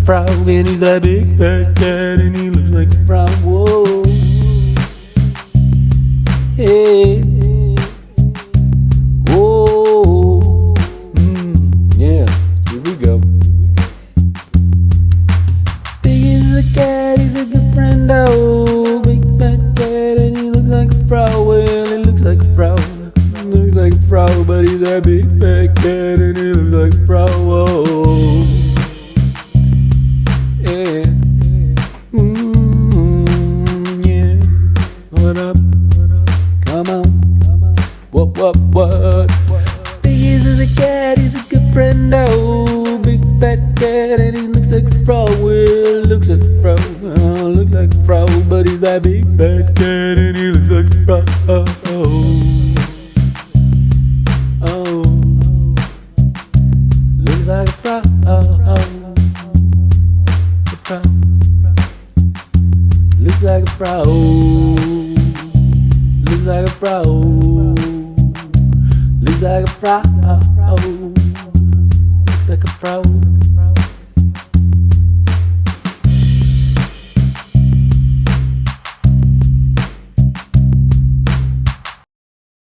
frog, and he's a big fat cat, and he looks like a frog. Whoa, hey, whoa, yeah, here we go. Biggie's a cat, he's a good friend, oh, big fat cat, and he looks like a frog. Well, he looks like a frog. Looks like a frog, but he's a big fat cat, and he looks like a frog. Whoa. Yeah. Yeah. What up? Come on. What? Biggies is a cat, he's a good friend, oh, big fat cat, and he looks like a frog. Well, looks like a frog. Looks like a frog, but he's a big fat cat, and he looks like a frog. Looks like a frog. A frog. Looks like a frog. Looks like a frog. Looks like a frog. Looks like a frog.